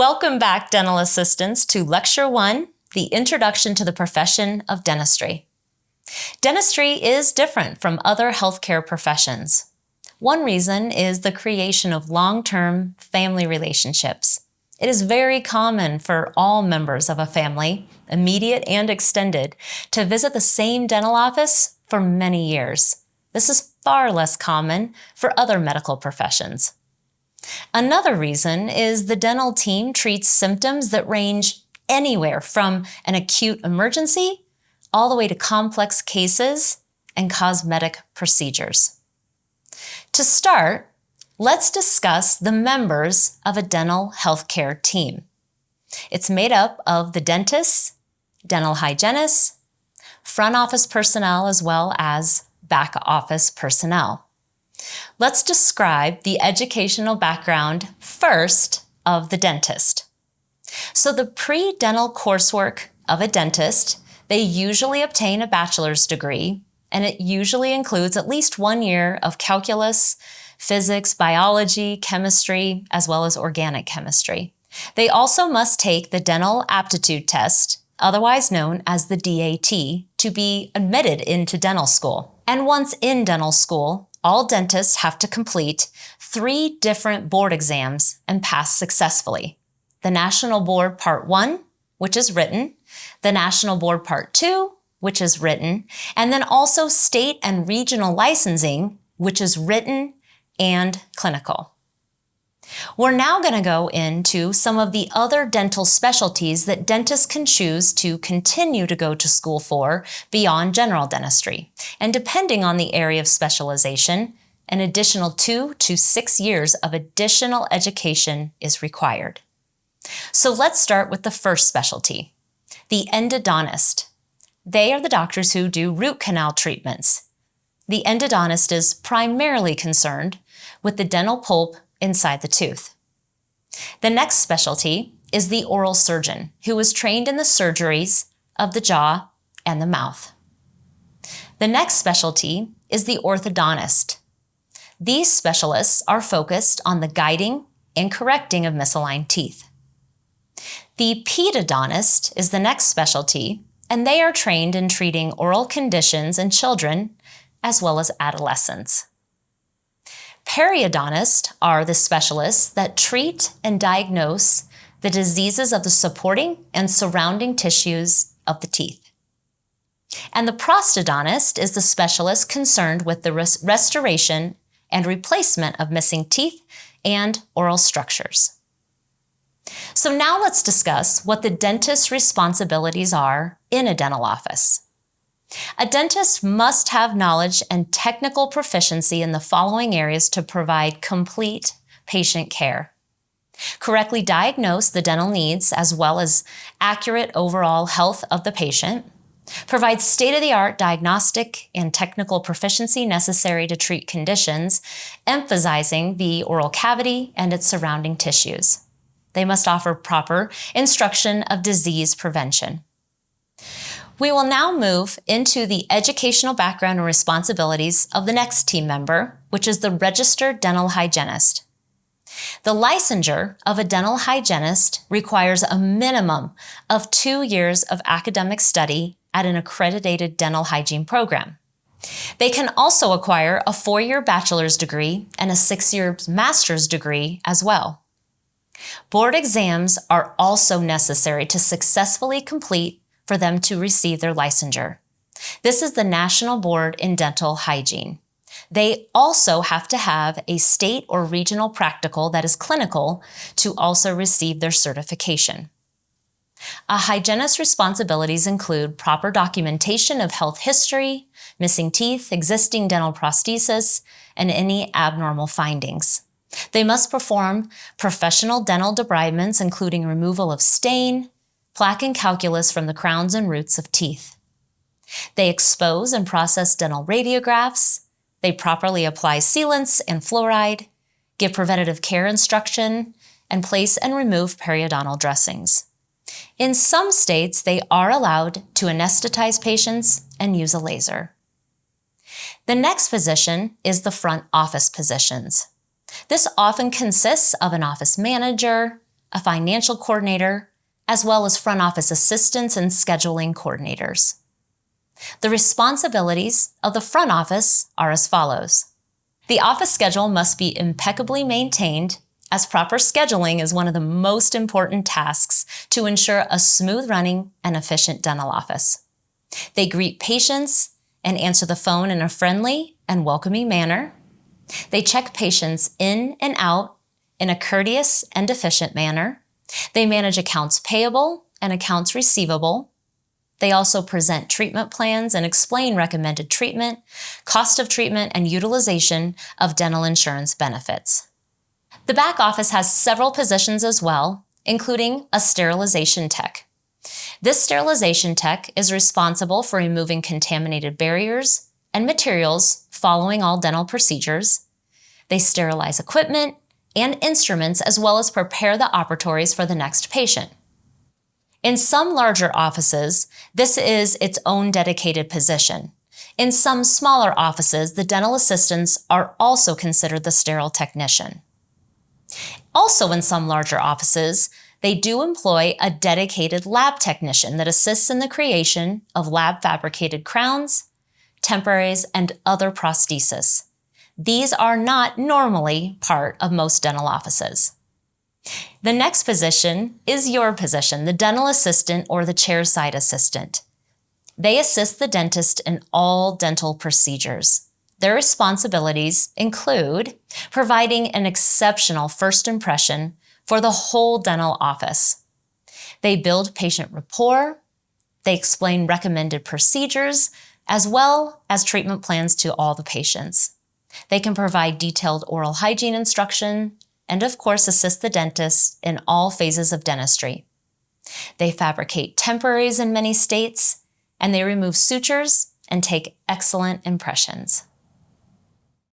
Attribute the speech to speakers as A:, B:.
A: Welcome back, dental assistants, to Lecture 1, the Introduction to the Profession of Dentistry. Dentistry is different from other healthcare professions. One reason is the creation of long-term family relationships. It is very common for all members of a family, immediate and extended, to visit the same dental office for many years. This is far less common for other medical professions. Another reason is the dental team treats symptoms that range anywhere from an acute emergency all the way to complex cases and cosmetic procedures. To start, let's discuss the members of a dental healthcare team. It's made up of the dentists, dental hygienists, front office personnel, as well as back office personnel. Let's describe the educational background first of the dentist. So the pre-dental coursework of a dentist, they usually obtain a bachelor's degree, and it usually includes at least 1 year of calculus, physics, biology, chemistry, as well as organic chemistry. They also must take the dental aptitude test, otherwise known as the DAT, to be admitted into dental school. And once in dental school, all dentists have to complete 3 different board exams and pass successfully. The National Board Part 1, which is written, the National Board Part 2, which is written, and then also state and regional licensing, which is written and clinical. We're now going to go into some of the other dental specialties that dentists can choose to continue to go to school for beyond general dentistry. And depending on the area of specialization, an additional 2 to 6 years of additional education is required. So let's start with the first specialty, the endodontist. They are the doctors who do root canal treatments. The endodontist is primarily concerned with the dental pulp inside the tooth. The next specialty is the oral surgeon, who is trained in the surgeries of the jaw and the mouth. The next specialty is the orthodontist. These specialists are focused on the guiding and correcting of misaligned teeth. The pedodontist is the next specialty, and they are trained in treating oral conditions in children as well as adolescents. Periodontists are the specialists that treat and diagnose the diseases of the supporting and surrounding tissues of the teeth. And the prostodontist is the specialist concerned with the restoration and replacement of missing teeth and oral structures. So now let's discuss what the dentist's responsibilities are in a dental office. A dentist must have knowledge and technical proficiency in the following areas to provide complete patient care. Correctly diagnose the dental needs as well as accurate overall health of the patient. Provide state-of-the-art diagnostic and technical proficiency necessary to treat conditions, emphasizing the oral cavity and its surrounding tissues. They must offer proper instruction of disease prevention. We will now move into the educational background and responsibilities of the next team member, which is the registered dental hygienist. The licensure of a dental hygienist requires a minimum of 2 years of academic study at an accredited dental hygiene program. They can also acquire a 4-year bachelor's degree and a 6-year master's degree as well. Board exams are also necessary to successfully complete for them to receive their licensure. This is the National Board in Dental Hygiene. They also have to have a state or regional practical that is clinical to also receive their certification. A hygienist's responsibilities include proper documentation of health history, missing teeth, existing dental prosthesis, and any abnormal findings. They must perform professional dental debridements, including removal of stain, plaque and calculus from the crowns and roots of teeth. They expose and process dental radiographs. They properly apply sealants and fluoride, give preventative care instruction, and place and remove periodontal dressings. In some states, they are allowed to anesthetize patients and use a laser. The next position is the front office positions. This often consists of an office manager, a financial coordinator, as well as front office assistants and scheduling coordinators. The responsibilities of the front office are as follows. The office schedule must be impeccably maintained, as proper scheduling is one of the most important tasks to ensure a smooth running and efficient dental office. They greet patients and answer the phone in a friendly and welcoming manner. They check patients in and out in a courteous and efficient manner. They manage accounts payable and accounts receivable. They also present treatment plans and explain recommended treatment, cost of treatment, and utilization of dental insurance benefits. The back office has several positions as well, including a sterilization tech. This sterilization tech is responsible for removing contaminated barriers and materials following all dental procedures. They sterilize equipment and instruments as well as prepare the operatories for the next patient. In some larger offices, this is its own dedicated position. In some smaller offices, the dental assistants are also considered the sterile technician. Also in some larger offices, they do employ a dedicated lab technician that assists in the creation of lab-fabricated crowns, temporaries, and other prostheses. These are not normally part of most dental offices. The next position is your position, the dental assistant or the chairside assistant. They assist the dentist in all dental procedures. Their responsibilities include providing an exceptional first impression for the whole dental office. They build patient rapport. They explain recommended procedures as well as treatment plans to all the patients. They can provide detailed oral hygiene instruction and, of course, assist the dentist in all phases of dentistry. They fabricate temporaries in many states, and they remove sutures and take excellent impressions.